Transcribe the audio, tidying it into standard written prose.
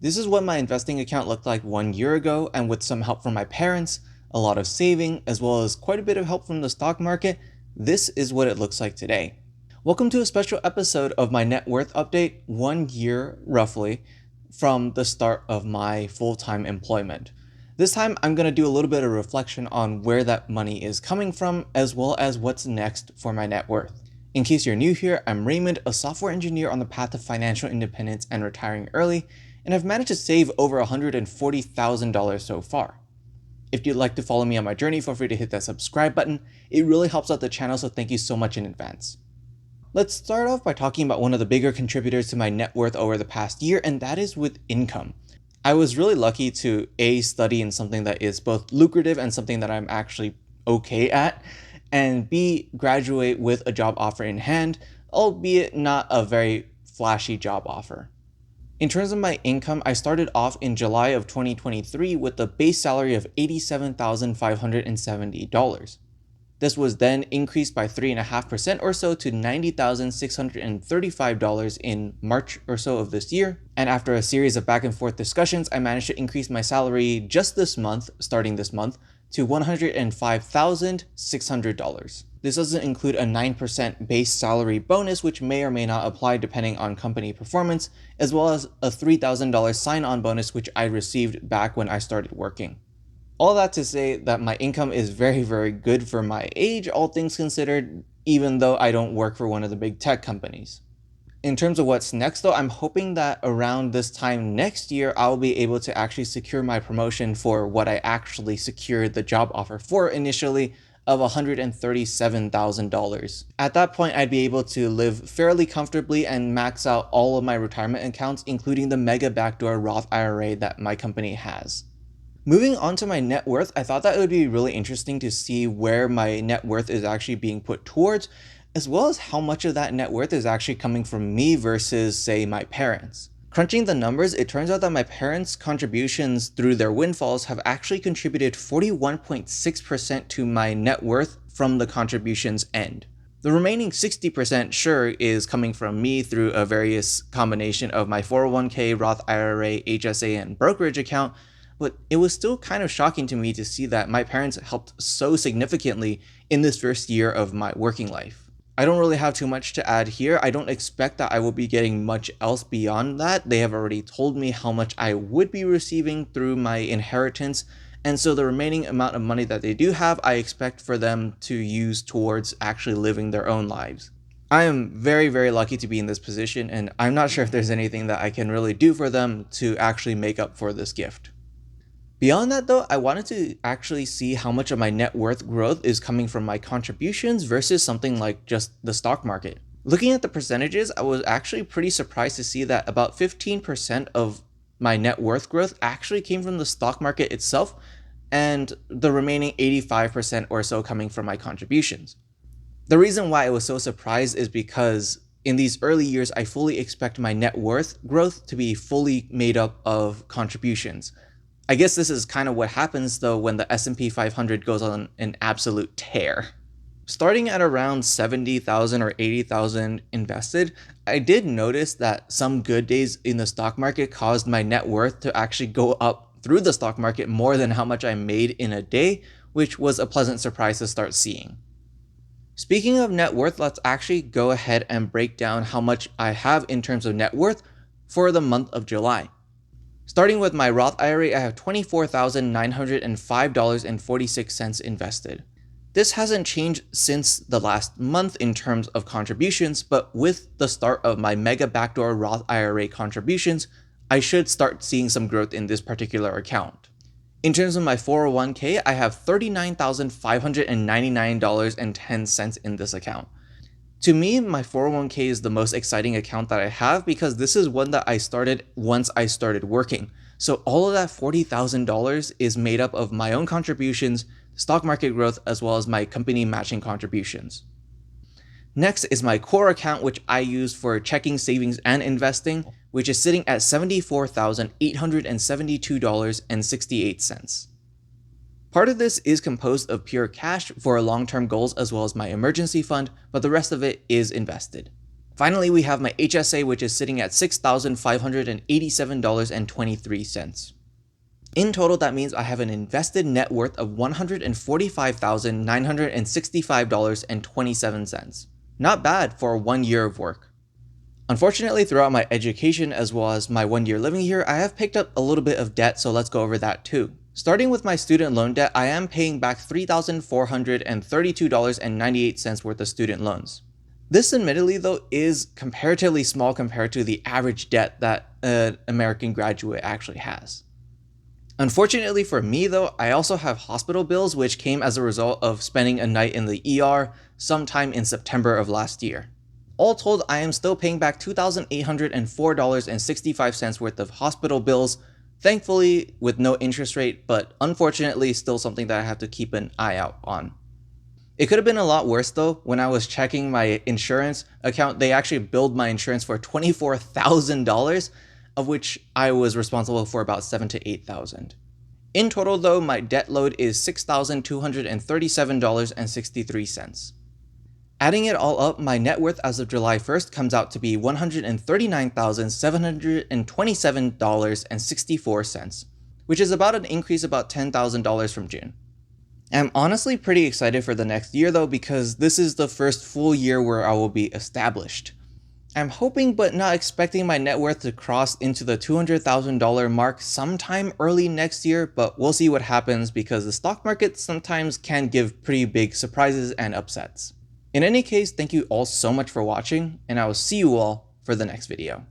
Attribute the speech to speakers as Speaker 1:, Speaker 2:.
Speaker 1: This is what my investing account looked like 1 year ago, and with some help from my parents, a lot of saving, as well as quite a bit of help from the stock market, this is what it looks like today. Welcome to a special episode of my net worth update, 1 year roughly from the start of my full-time employment. This time I'm going to do a little bit of reflection on where that money is coming from, as well as what's next for my net worth. In case you're new here, I'm Raymond, a software engineer on the path to financial independence and retiring early, and I've managed to save over $140,000 so far. If you'd like to follow me on my journey, feel free to hit that subscribe button. It really helps out the channel, so thank you so much in advance. Let's start off by talking about one of the bigger contributors to my net worth over the past year, and that is with income. I was really lucky to A, study in something that is both lucrative and something that I'm actually okay at, and B, graduate with a job offer in hand, albeit not a very flashy job offer. In terms of my income, I started off in July of 2023 with a base salary of $87,570. This was then increased by 3.5% or so to $90,635 in March or so of this year. And after a series of back and forth discussions, I managed to increase my salary just this month, starting this month, to $105,600. This doesn't include a 9% base salary bonus, which may or may not apply depending on company performance, as well as a $3,000 sign-on bonus, which I received back when I started working. All that to say that my income is very, very good for my age, all things considered, even though I don't work for one of the big tech companies. In terms of what's next though, I'm hoping that around this time next year, I'll be able to actually secure my promotion for what I actually secured the job offer for initially of $137,000. At that point, I'd be able to live fairly comfortably and max out all of my retirement accounts, including the mega backdoor Roth IRA that my company has. Moving on to my net worth, I thought that it would be really interesting to see where my net worth is actually being put towards, as well as how much of that net worth is actually coming from me versus, say, my parents. Crunching the numbers, it turns out that my parents' contributions through their windfalls have actually contributed 41.6% to my net worth from the contributions end. The remaining 60% sure is coming from me through a various combination of my 401k, Roth IRA, HSA, and brokerage account, but it was still kind of shocking to me to see that my parents helped so significantly in this first year of my working life. I don't really have too much to add here. I don't expect that I will be getting much else beyond that. They have already told me how much I would be receiving through my inheritance, and so the remaining amount of money that they do have, I expect for them to use towards actually living their own lives. I am very, very lucky to be in this position, and I'm not sure if there's anything that I can really do for them to actually make up for this gift. Beyond that though, I wanted to actually see how much of my net worth growth is coming from my contributions versus something like just the stock market. Looking at the percentages, I was actually pretty surprised to see that about 15% of my net worth growth actually came from the stock market itself, and the remaining 85% or so coming from my contributions. The reason why I was so surprised is because in these early years, I fully expect my net worth growth to be fully made up of contributions. I guess this is kind of what happens though when the S&P 500 goes on an absolute tear. Starting at around 70,000 or 80,000 invested, I did notice that some good days in the stock market caused my net worth to actually go up through the stock market more than how much I made in a day, which was a pleasant surprise to start seeing. Speaking of net worth, let's actually go ahead and break down how much I have in terms of net worth for the month of July. Starting with my Roth IRA, I have $24,905.46 invested. This hasn't changed since the last month in terms of contributions, but with the start of my mega backdoor Roth IRA contributions, I should start seeing some growth in this particular account. In terms of my 401k, I have $39,599.10 in this account. To me, my 401k is the most exciting account that I have because this is one that I started once I started working. So all of that $40,000 is made up of my own contributions, stock market growth, as well as my company matching contributions. Next is my core account, which I use for checking, savings, and investing, which is sitting at $74,872.68. Part of this is composed of pure cash for long-term goals as well as my emergency fund, but the rest of it is invested. Finally, we have my HSA, which is sitting at $6,587.23. In total, that means I have an invested net worth of $145,965.27. Not bad for 1 year of work. Unfortunately, throughout my education as well as my 1 year living here, I have picked up a little bit of debt, so let's go over that too. Starting with my student loan debt, I am paying back $3,432.98 worth of student loans. This admittedly though is comparatively small compared to the average debt that an American graduate actually has. Unfortunately for me though, I also have hospital bills which came as a result of spending a night in the ER sometime in September of last year. All told, I am still paying back $2,804.65 worth of hospital bills, thankfully with no interest rate, but unfortunately still something that I have to keep an eye out on. It could have been a lot worse though. When I was checking my insurance account, they actually billed my insurance for $24,000, of which I was responsible for about $7,000 to $8,000. In total though, my debt load is $6,237.63. Adding it all up, my net worth as of July 1st comes out to be $139,727.64, which is about an increase about $10,000 from June. I'm honestly pretty excited for the next year though, because this is the first full year where I will be established. I'm hoping but not expecting my net worth to cross into the $200,000 mark sometime early next year, but we'll see what happens because the stock market sometimes can give pretty big surprises and upsets. In any case, thank you all so much for watching, and I will see you all for the next video.